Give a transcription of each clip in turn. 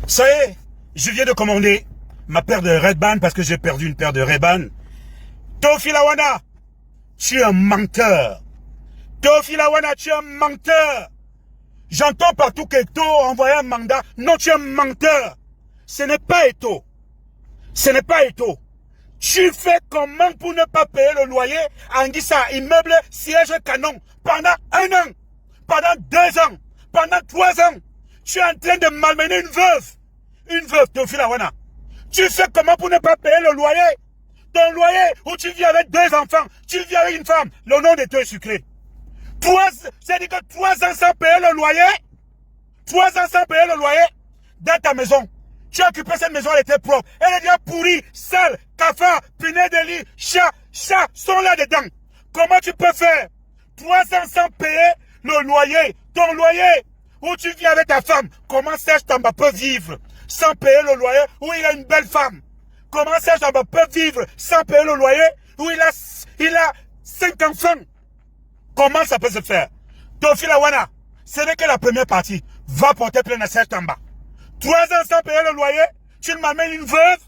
Ça y est, je viens de commander ma paire de Ray-Ban parce que j'ai perdu une paire de Ray-Ban. Théophile Awana, tu es un menteur. Théophile Awana, tu es un menteur. J'entends partout qu'Eto a envoyé un mandat. Non, tu es un menteur. Ce n'est pas Eto. Ce n'est pas Eto. Tu fais comment pour ne pas payer le loyer à Anguissa, immeuble, siège canon, pendant 1 an, pendant 2 ans, pendant 3 ans. Tu es en train de malmener une veuve. Une veuve, Théophile Awana. Tu fais comment pour ne pas payer le loyer? Ton loyer où tu vis avec 2 enfants, tu vis avec une femme, le nom de toi est sucré. C'est-à-dire que 3 ans sans payer le loyer, 3 ans sans payer le loyer, dans ta maison. Tu as occupé cette maison, elle était propre. Elle est déjà pourrie, sale, cafard, punaise de lit, chat sont là-dedans. Comment tu peux faire 3 ans sans payer le loyer, ton loyer, où tu vis avec ta femme? Comment Serge Tamba peut vivre sans payer le loyer, où il a une belle femme? Comment Serge Tamba peut vivre sans payer le loyer, où il a 5 enfants? Comment ça peut se faire? Théophile Awana, ce n'est que la première partie. Va porter plainte à Serge Tamba. 3 ans sans payer le loyer, tu m'amènes une veuve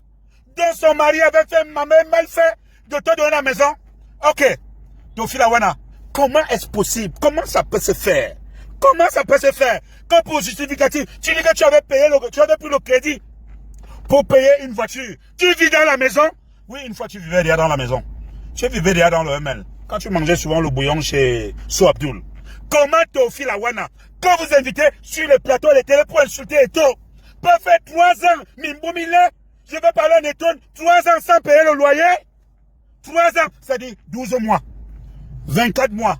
dont son mari avait fait mal fait de te donner la maison. Ok. Théophile Awana, comment est-ce possible? Comment ça peut se faire? Comment ça peut se faire? Quand pour justificatif, tu dis que tu avais pris le crédit pour payer une voiture. Tu vis dans la maison? Oui, une fois tu vivais déjà dans la maison. Tu vivais déjà dans le ML. Quand tu mangeais souvent le bouillon chez So Abdul. Comment Théophile Awana, quand vous invitez sur le plateau de télé pour insulter Eto, peut faire 3 ans, Mimboumile, je vais parler en Eto, 3 ans sans payer le loyer? 3 ans, c'est-à-dire 12 mois, 24 mois.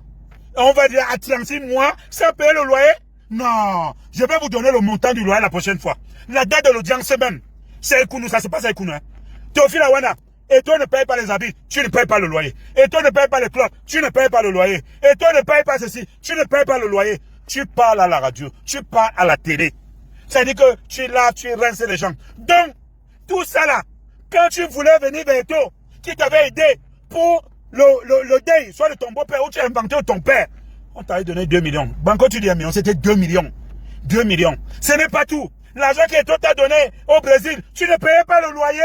On va dire à 36 mois sans payer le loyer? Non, je vais vous donner le montant du loyer la prochaine fois. La date de l'audience même. C'est Ekounou, ça se passe à Ekounou. Hein. Théophile Awana, et toi ne payes pas les habits, tu ne payes pas le loyer. Et toi ne payes pas les clubs, tu ne payes pas le loyer. Et toi ne payes pas ceci, tu ne payes pas le loyer. Tu parles à la radio, tu parles à la télé. Ça dit que tu es là, tu rinces les gens. Donc, tout ça là, quand tu voulais venir vers toi, qui t'avait aidé pour le deuil, soit de ton beau-père ou tu as inventé ton père, on t'avait donné 2 millions. Banco, tu dis 1 million, c'était 2 millions. 2 millions. Ce n'est pas tout. L'argent que toi t'a donné au Brésil, tu ne payais pas le loyer.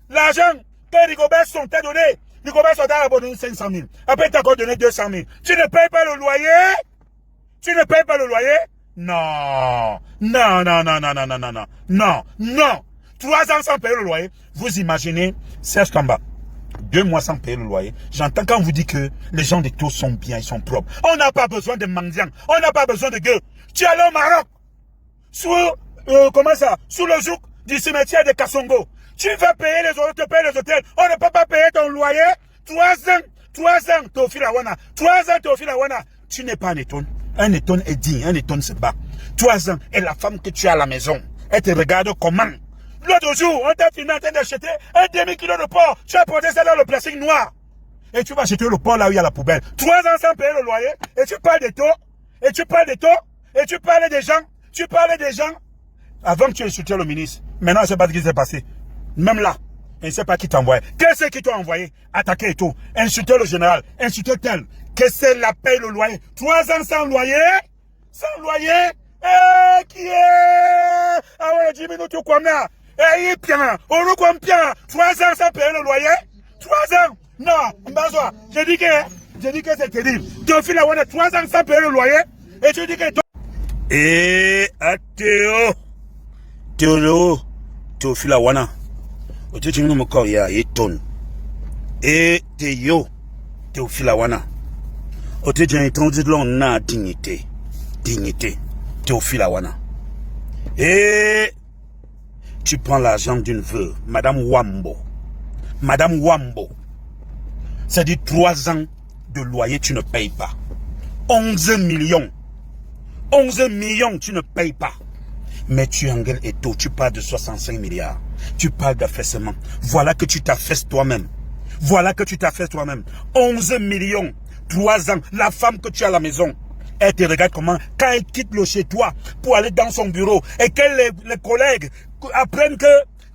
L'argent que Rigobert Son t'a donné, Rigobert Son t'a donné 500 000. Après, il t'a encore donné 200 000. Tu ne payes pas le loyer? Tu ne payes pas le loyer? Non. Non, non, non, non, non, non, non, non. Non, non. 3 ans sans payer le loyer. Vous imaginez, Serge Tamba, 2 mois sans payer le loyer. J'entends quand vous dites que les gens de tous sont bien, ils sont propres. On n'a pas besoin de mendiants. On n'a pas besoin de gueux. Tu es allé au Maroc. Comment ça? Sous le joug du cimetière de Kassongo. Tu vas payer les hôtels, te payer les hôtels. On ne peut pas payer ton loyer. 3 ans, Théophile Awana. 3 ans, Théophile Awana. Tu n'es pas un étonne. Un étonne est digne, un étonne se bat. 3 ans, et la femme que tu as à la maison, elle te regarde comment? L'autre jour, on t'a fini en train d'acheter un demi-kilo de porc. Tu as porté ça dans le plastique noir. Et tu vas acheter le porc là où il y a la poubelle. 3 ans sans payer le loyer. Et tu parles de taux. Et tu parles de taux. Et tu parles des gens. Tu parles des gens. Avant que tu insultais le ministre. Maintenant, je ne sais pas ce qui s'est passé. Même là, je ne sais pas qui t'a envoyé. Qu'est-ce qui t'a envoyé? Attaquer et tout. Insulter le général. Insulter tel. Qu'est-ce que c'est la paye le loyer? 3 ans sans loyer? Sans loyer? Eh, qui est? Ah ouais, 10 minutes ou quoi là? Eh, il est bien. On nous compte bien. 3 ans sans payer le loyer? 3 ans? Non, Mbazoua. J'ai dit que c'est terrible. Théophile Awana, 3 ans sans payer le loyer? Et tu dis que... Eh, à Théophile Awana. Tu dis que nous me ya étonne. Et Théophile Awana. Tu dis que l'on a dignité. Dignité. Théophile Awana. Et tu prends l'argent d'une veuve, Madame Wambo. Madame Wambo. Ça dit 3 ans de loyer, tu ne payes pas. 11 millions. 11 millions, tu ne payes pas. Mais tu engueules et tout, tu parles de 65 milliards. Tu parles d'affaissement. Voilà que tu t'affaisses toi-même. Voilà que tu t'affaisses toi-même. 11 millions, 3 ans. La femme que tu as à la maison, elle te regarde comment, quand elle quitte le chez toi pour aller dans son bureau et que les collègues apprennent que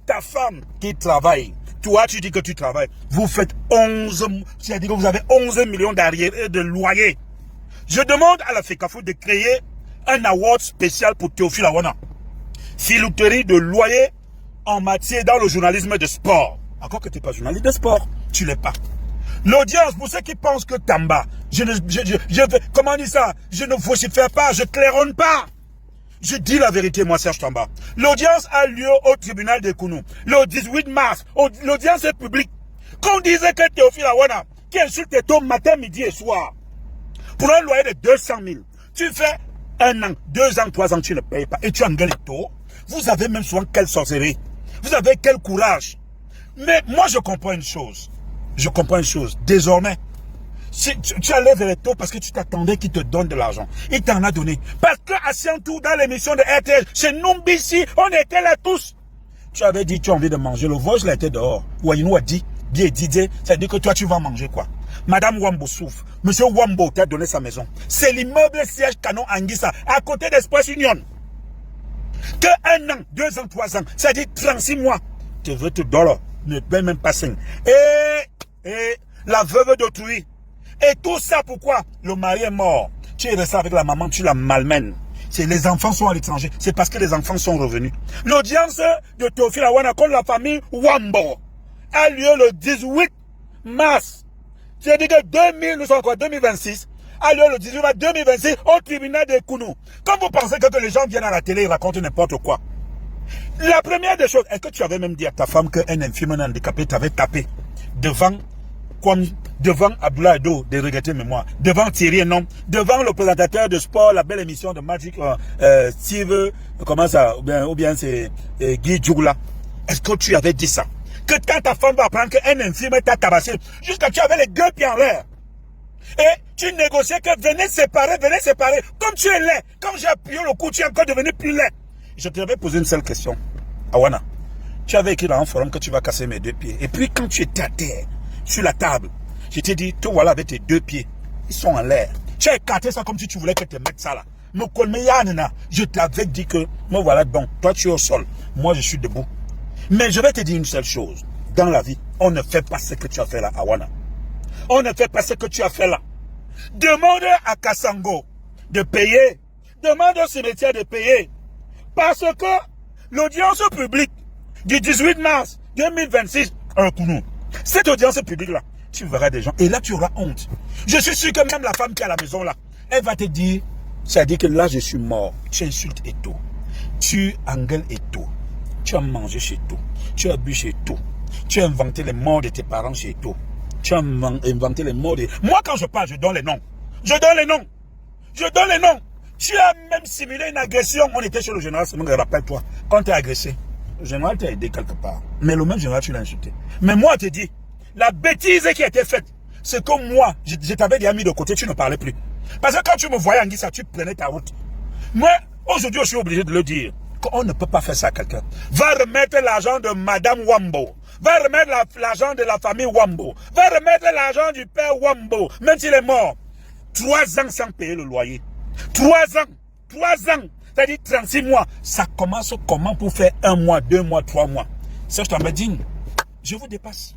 ta femme qui travaille, toi tu dis que tu travailles, vous faites 11, c'est-à-dire que vous avez 11 millions d'arriérés de loyer. Je demande à la FECAFO de créer un award spécial pour Théophile Awana. Filouterie de loyer en matière dans le journalisme de sport. Encore que tu n'es pas journaliste de sport, tu ne l'es pas. L'audience, pour ceux qui pensent que Tamba, comment on dit ça? Je ne vocifère pas, je claironne pas. Je dis la vérité, moi, Serge Tamba. L'audience a lieu au tribunal de Kounou. Le 18 mars, l'audience est publique. Quand on disait que Théophile Awana, qui insulte Eto matin, midi et soir, pour un loyer de 200 000, tu fais 1 an, 2 ans, 3 ans, tu ne payes pas, et tu engueules Eto. Vous avez même souvent quelle sorcellerie. Vous avez quel courage. Mais moi, je comprends une chose. Je comprends une chose. Désormais, tu allais vers Eto parce que tu t'attendais qu'il te donne de l'argent. Il t'en a donné. Parce que à Saint-Tour, dans l'émission de RTL, chez Numbici, on était là tous. Tu avais dit, tu as envie de manger. Le voice, là, était dehors. Ouaynou a dit, bien Didier, ça veut dire que toi, tu vas manger quoi? Madame Wambo souffre. Monsieur Wambo t'a donné sa maison. C'est l'immeuble siège canon Anguissa, à côté d'Espace Union. Que 1 an, 2 ans, 3 ans, ça dit 36 mois. Tu veux te $, ne paye même pas 5. Et la veuve d'autrui. Et tout ça pourquoi? Le mari est mort. Tu es resté avec la maman, tu la malmènes. Les enfants sont à l'étranger. C'est parce que les enfants sont revenus. L'audience de Théophile Awana contre la famille Wambo a lieu le 18 mars. C'est-à-dire que 2026 a lieu le 18 mars 2026 au tribunal de Kounou. Quand vous pensez que les gens viennent à la télé et racontent n'importe quoi. La première des choses, est-ce que tu avais même dit à ta femme qu'un infirme handicapé t'avait tapé devant Abdoulaye Ado, de regretter mémoire, devant Thierry Nom, devant le présentateur de sport, la belle émission de Magic, Steve, comment ça, ou bien c'est Guy Djougla. Est-ce que tu avais dit ça? Que quand ta femme va apprendre qu'un infirme t'a tabassé, jusqu'à tu avais les deux pieds en l'air. Et tu négociais que venez séparer, comme tu es laid. Comme j'ai appuyé le coup, tu es encore devenu plus laid. Je t'avais posé une seule question. Awana, tu avais écrit dans un forum que tu vas casser mes 2 pieds. Et puis quand tu étais à terre, sur la table, je t'ai dit, te voilà avec tes 2 pieds. Ils sont en l'air. Tu as écarté ça comme si tu voulais que tu mettes ça là. Je t'avais dit que, me voilà bon, toi tu es au sol, moi je suis debout. Mais je vais te dire une seule chose. Dans la vie, on ne fait pas ce que tu as fait là, Awana. On ne fait pas ce que tu as fait là. Demande à Kassango de payer. Demande au cimetière de payer. Parce que l'audience publique du 18 mars 2026, cette audience publique-là, tu verras des gens. Et là, tu auras honte. Je suis sûr que même la femme qui est à la maison là, elle va te dire, ça dit que là, je suis mort. Tu insultes Eto. Tu engueules Eto. Tu as mangé chez Eto. Tu as bu chez Eto. Tu as inventé les morts de tes parents chez Eto. Tu as inventé les morts de... Moi, quand je parle, je donne les noms. Je donne les noms. Je donne les noms. Tu as même simulé une agression. On était chez le général, rappelle-toi. Quand tu es agressé, le général t'a aidé quelque part. Mais le même général, tu l'as insulté. Mais moi, je te dis, la bêtise qui a été faite, c'est que moi, je t'avais déjà mis de côté, tu ne parlais plus. Parce que quand tu me voyais en Guissa, tu prenais ta route. Moi, aujourd'hui, je suis obligé de le dire. On ne peut pas faire ça à quelqu'un. Va remettre l'argent de Madame Wambo. Va remettre l'argent de la famille Wambo. Va remettre l'argent du père Wambo. Même s'il est mort. 3 ans sans payer le loyer. 3 ans. 3 ans. C'est-à-dire 36 mois. Ça commence comment pour faire 1 mois, 2 mois, 3 mois. Ça, je t'en digne. Je vous dépasse.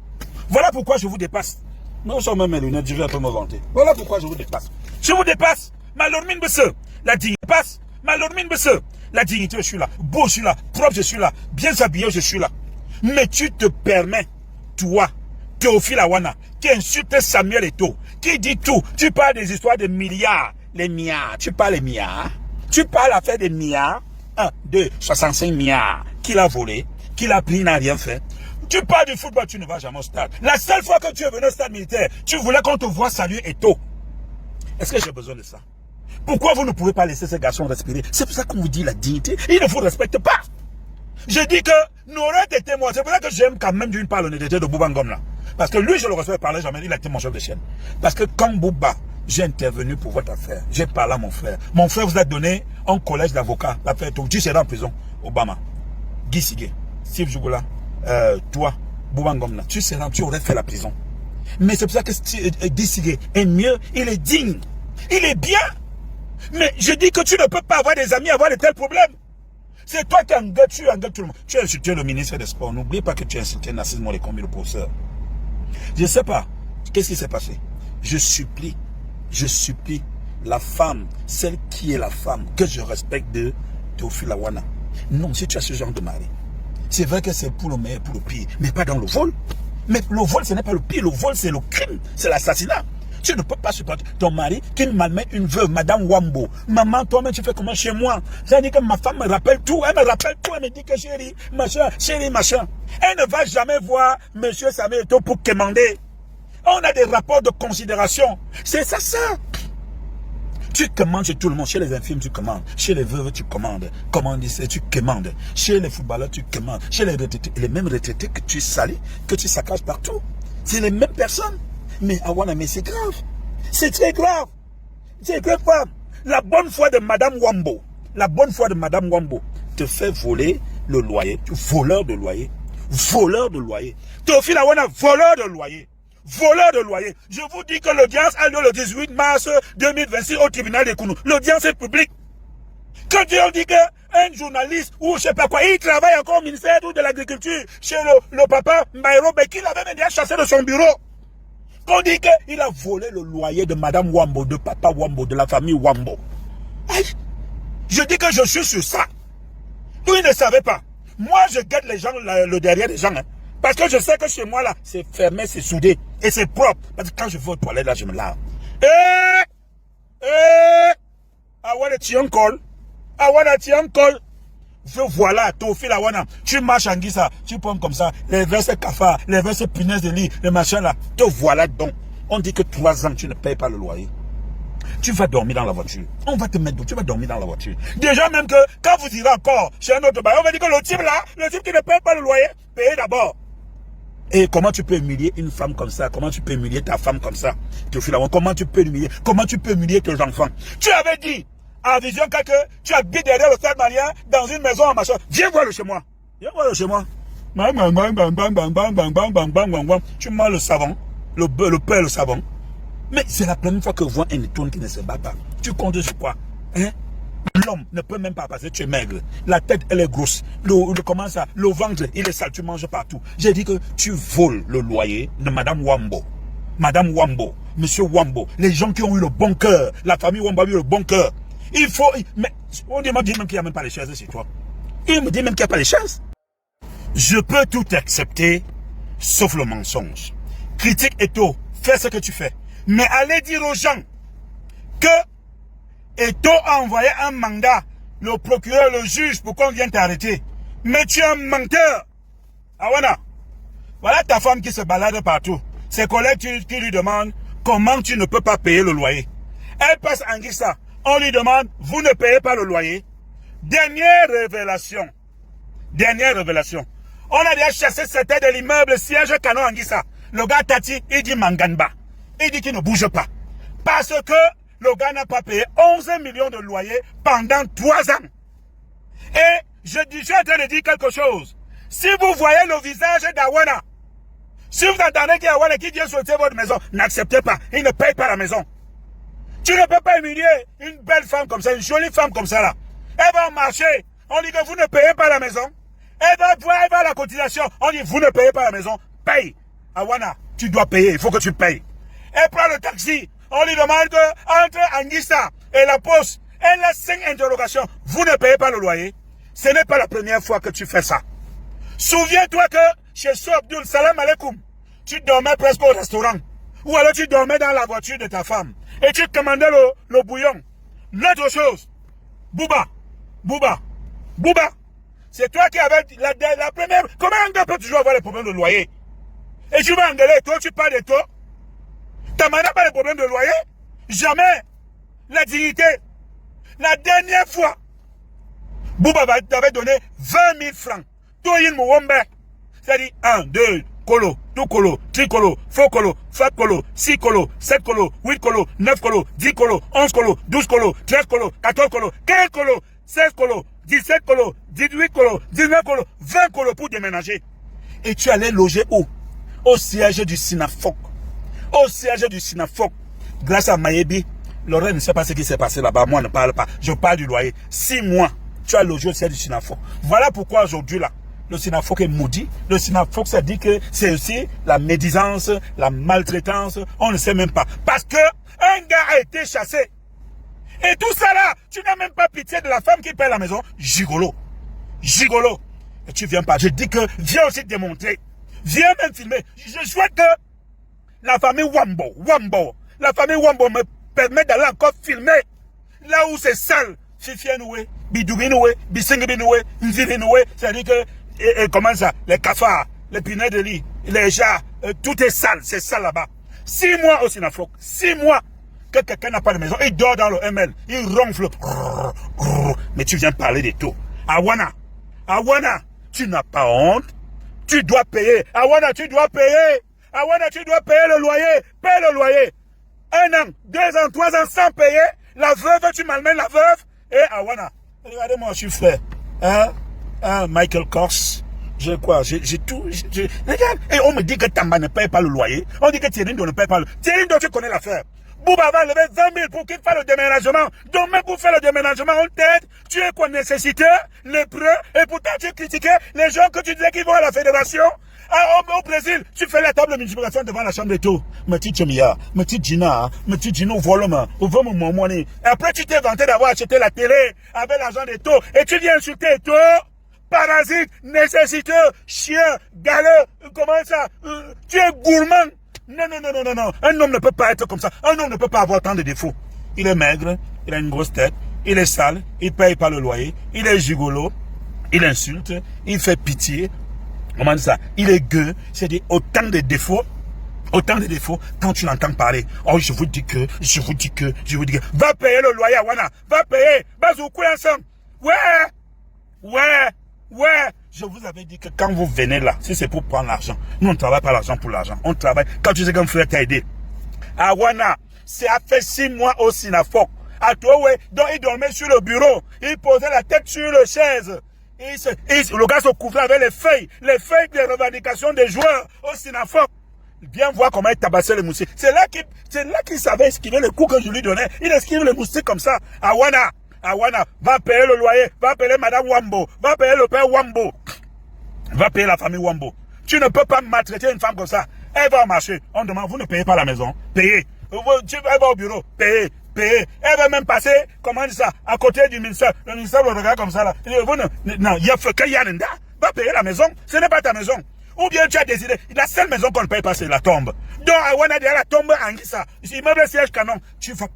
Voilà pourquoi je vous dépasse. Non, je suis même lunettes, je vais un peu me vanter. Voilà pourquoi je vous dépasse. Je vous dépasse. Malormine Besse. La dignité passe. Malormine Besse. La dignité, je suis là. Beau, je suis là. Propre, je suis là. Bien habillé, je suis là. Mais tu te permets, toi, Théophile Awana, qui insulte Samuel Eto'o, qui dit tout. Tu parles des histoires de milliards. Les milliards. Tu parles des milliards. Tu parles à faire des milliards. 1, 2, 65 milliards. Qu'il a volé. Qu'il a pris, il n'a rien fait. Tu parles du football, tu ne vas jamais au stade. La seule fois que tu es venu au stade militaire, tu voulais qu'on te voit saluer Eto'o. Est-ce que j'ai besoin de ça? Pourquoi vous ne pouvez pas laisser ces garçons respirer? C'est pour ça qu'on vous dit la dignité. Ils ne vous respectent pas. Je dis que n'aurait été moi. C'est pour ça que j'aime quand même d'une part l'honnêteté de Bouba Ngom là. Parce que lui, je le respecte, parlait jamais. Il a été mon chef de chaîne. Parce que quand Bouba, j'ai intervenu pour votre affaire. J'ai parlé à mon frère. Mon frère vous a donné un collège d'avocats. L'affaire, tu seras en prison. Obama, Guy Sigé, Steve Djougla, toi, Bouba Ngom là. Tu aurais fait la prison. Mais c'est pour ça que Guy Sigé est mieux. Il est digne. Il est bien. Mais je dis que tu ne peux pas avoir des amis, avoir de tels problèmes. C'est toi qui engueules, tu engueules tout le monde. Tu as insulté le ministre des Sports. N'oublie pas que tu as insulté Narcisse Molécombe, le professeur. Je ne sais pas. Qu'est-ce qui s'est passé? Je supplie la femme, celle qui est la femme, que je respecte de Théophile Awana. Non, si tu as ce genre de mari, c'est vrai que c'est pour le meilleur, pour le pire, mais pas dans le vol. Mais le vol, ce n'est pas le pire. Le vol, c'est le crime, c'est l'assassinat. Tu ne peux pas supporter ton mari qui malmène une veuve, Madame Wambo. Maman, toi-même, tu fais comment chez moi? Ça dit que ma femme me rappelle tout. Elle me rappelle tout. Elle me dit que chérie, machin, chérie, machin. Elle ne va jamais voir Monsieur Samuel Eto'o pour commander. On a des rapports de considération. C'est ça. Tu commandes chez tout le monde. Chez les infirmes, tu commandes. Chez les veuves, tu commandes. Commandiste, tu commandes. Chez les footballeurs, tu commandes. Chez les retraités, les mêmes retraités que tu salis, que tu saccages partout. C'est les mêmes personnes. Mais Awana, mais c'est grave. C'est très grave. C'est grave. La bonne foi de Madame Wambo, te fait voler le loyer. Tu voleur de loyer. Théophile Awana, voleur de loyer. Je vous dis que l'audience a lieu le 18 mars 2026 au tribunal de Kounou. L'audience est publique. Quand on dit qu'un journaliste ou je sais pas quoi, il travaille encore au ministère de l'Agriculture chez le papa Mbaïro Beki, il avait déjà chassé de son bureau. Qu'on dit qu'il a volé le loyer de Madame Wambo, de Papa Wambo, de la famille Wambo. Aïe. Je dis que je suis sur ça. Lui, il ne savait pas. Moi, je guette les gens, le derrière des gens. Hein. Parce que je sais que chez moi, là, c'est fermé, c'est soudé. Et c'est propre. Parce que quand je vais aux toilettes, là, je me lave. Awana Tiankol. Voilà, Théophile Awana. Tu marches en Guissa, tu prends comme ça, les verses cafards, les verses punaises de lit, les machins là. Te voilà donc. On dit que 3 ans, tu ne payes pas le loyer. Tu vas dormir dans la voiture. On va te mettre, tu vas dormir dans la voiture. Déjà même que quand vous irez encore chez un autre bail, on va dire que le type là, le type qui ne paye pas le loyer, payez d'abord. Et comment tu peux humilier une femme comme ça? Comment tu peux humilier ta femme comme ça? Théophile Awana, comment tu peux humilier? Comment tu peux humilier tes enfants? Tu avais dit à Vision que tu habites derrière le stade malien dans une maison en machin. Viens voir le chez moi. Tu manges le savon, le beurre, le pain, le savon. Mais c'est la première fois que je vois un étoile qui ne se bat pas. Tu comptes sur quoi? Hein? L'homme ne peut même pas passer, tu es maigre. La tête, elle est grosse. Comment ça? Le ventre, il est sale, tu manges partout. J'ai dit que tu voles le loyer de Madame Wambo. Madame Wambo, Monsieur Wambo, les gens qui ont eu le bon cœur, la famille Wambo a eu le bon cœur. Il faut... Mais on dit même qu'il n'y a même pas les chaises chez toi. Il me dit même qu'il n'y a pas les chaises. Je peux tout accepter, sauf le mensonge. Critique Eto'o, fais ce que tu fais. Mais allez dire aux gens que Eto'o a envoyé un mandat, le procureur, le juge, pour qu'on vienne t'arrêter. Mais tu es un menteur. Awana, voilà ta femme qui se balade partout. Ses collègues qui lui demandent comment tu ne peux pas payer le loyer. Elle passe en Guissa. On lui demande, vous ne payez pas le loyer. Dernière révélation. On a déjà chassé cette aide de l'immeuble siège canon en Guissa. Le gars Tati, il dit Manganba. Il dit qu'il ne bouge pas. Parce que le gars n'a pas payé 11 millions de loyer pendant 3 ans. Et je suis en train de dire quelque chose. Si vous voyez le visage d'Awana, si vous entendez qu'il y a Awana qui vient sauter votre maison, n'acceptez pas. Il ne paye pas la maison. Tu ne peux pas humilier une belle femme comme ça, une jolie femme comme ça là. Elle va marcher, on dit que vous ne payez pas la maison. Elle va à la cotisation, on dit vous ne payez pas la maison. Paye. Awana, tu dois payer, il faut que tu payes. Elle prend le taxi, on lui demande que entre Anguissa et la poste, elle a 5 interrogations. Vous ne payez pas le loyer. Ce n'est pas la première fois que tu fais ça. Souviens-toi que chez Sou Abdul, salam alaikum, tu dormais presque au restaurant. Ou alors tu dormais dans la voiture de ta femme. Et tu commandais le bouillon. L'autre chose, Bouba, c'est toi qui avais la première... Comment un gars peut toujours avoir les problèmes de loyer? Et tu vas engueuler, toi, tu parles de toi. Ta mère n'a pas de problème de loyer? Jamais. La dignité. La dernière fois, Bouba t'avait donné 20 000 francs. Toi, il m'a c'est-à-dire 1, 2, colo, 2 colo, 3 colo, 4 colo, 5 colo, 6 colo, 7 colo, 8 colo, 9 colo, 10 colo, 11 colo, 12 colo, 13 colo, 14 colo, 15 colo, 16 colo, 17 colo, 18 colo, 19 colo, 20 colo pour déménager. Et tu allais loger où? Au siège du Sinafoc. Au siège du Sinafoc. Grâce à Mayebi, Laurent ne sait pas ce qui s'est passé là-bas. Moi, ne parle pas. Je parle du loyer. 6 mois, tu as logé au siège du Sinafoc. Voilà pourquoi aujourd'hui là, le Sinafoc est maudit. Le Sinafoc, ça dit que c'est aussi la médisance, la maltraitance. On ne sait même pas. Parce que un gars a été chassé. Et tout ça là, tu n'as même pas pitié de la femme qui paie la maison. Gigolo. gigolo. Et tu viens pas. Je dis que viens aussi démontrer. Viens même filmer. Je souhaite que la famille Wambo, la famille Wambo me permet d'aller encore filmer là où c'est sale. Fifienoué, Bidoubinoué, Bissingibinoué, Nzilinoué, c'est-à-dire que, comment ça, les cafards, les punais de lit, les chats, tout est sale, c'est sale là-bas. 6 mois au Sinafok, 6 mois que quelqu'un n'a pas de maison, il dort dans le ML, il ronfle. Mais tu viens parler des taux. Awana, tu n'as pas honte, tu dois payer. Awana, tu dois payer. Awana, tu dois payer le loyer. Paye le loyer. 1 an, 2 ans, 3 ans sans payer. La veuve, tu malmènes la veuve. Et Awana, regardez-moi, je suis frère. Michael Kors. J'ai quoi? J'ai tout. Regarde. Et on me dit que Tamba ne paye pas le loyer. On dit que Thierry-Ndo ne paye pas le loyer. Thierry-Ndo, tu connais l'affaire. Bouba va lever 20 000 pour qu'il fasse le déménagement. Donc même pour faire le déménagement, on t'aide. Tu es quoi, nécessité, lépreux, et pourtant tu critiquais les gens que tu disais qu'ils vont à la fédération. Au Brésil, tu fais la table de multiplication devant la chambre des taux. Me petit Chemia, me petit Gina, me petit Gino volume, ouvre mon money. Après, tu t'es vanté d'avoir acheté la télé avec l'argent des taux, et tu viens insulter les taux. Parasite, nécessiteux, chien, galeux, comment ça? Tu es gourmand. Non. Un homme ne peut pas être comme ça. Un homme ne peut pas avoir tant de défauts. Il est maigre, il a une grosse tête, il est sale, il paye pas le loyer, il est gigolo, il insulte, il fait pitié. Comment ça? Il est gueux. C'est-à-dire autant de défauts. Autant de défauts quand tu l'entends parler. Oh, je vous dis que. Va payer le loyer, Wana. Va payer. Bazoukou ensemble. Ouais. Je vous avais dit que quand vous venez là, si c'est pour prendre l'argent, nous on ne travaille pas l'argent pour l'argent. On travaille quand tu sais qu'un frère t'a aidé. Awana, c'est à fait 6 mois au Sinafok. À toi, ouais. Donc il dormait sur le bureau. Il posait la tête sur la chaise. Le gars se couvrait avec les feuilles des revendications des joueurs au Sinafok. Bien voir comment il tabassait les moustiques. C'est là qu'il savait esquiver le coup que je lui donnais. Il esquive les moustiques comme ça. Awana, va payer le loyer, va payer Madame Wambo, va payer le père Wambo, va payer la famille Wambo. Tu ne peux pas maltraiter une femme comme ça. Elle va au marché. On demande, vous ne payez pas la maison. Payez. Elle va au bureau. Payez. Elle va même passer, comment dire ça, à côté du ministère. Le ministère le regarde comme ça là. Il dit, non, il y a fait Yanenda. Va payer la maison. Ce n'est pas ta maison. Ou bien tu as décidé, la seule maison qu'on ne paye pas, c'est la tombe. Donc, à Wana, la tombe en Gissa. Immeuble siège canon. Tu vas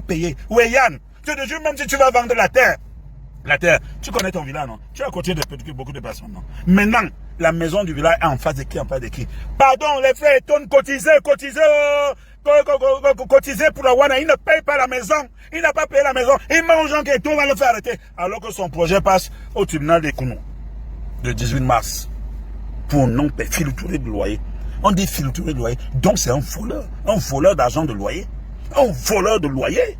payer. Oui, Yann. Je te jure, même si tu vas vendre la terre, tu connais ton village, non? Tu es à côté de beaucoup de personnes, non? Maintenant, la maison du village est en face de qui? Pardon, les frères étonnent, cotiser pour la Wana. Il ne paye pas la maison. Il n'a pas payé la maison. Il mange gens qui tout va le faire arrêter. Alors que son projet passe au tribunal des Kounou, le 18 mars, pour non payer, filouturer de loyer. On dit filouturer de loyer. Donc c'est un voleur d'argent de loyer. Un voleur de loyer.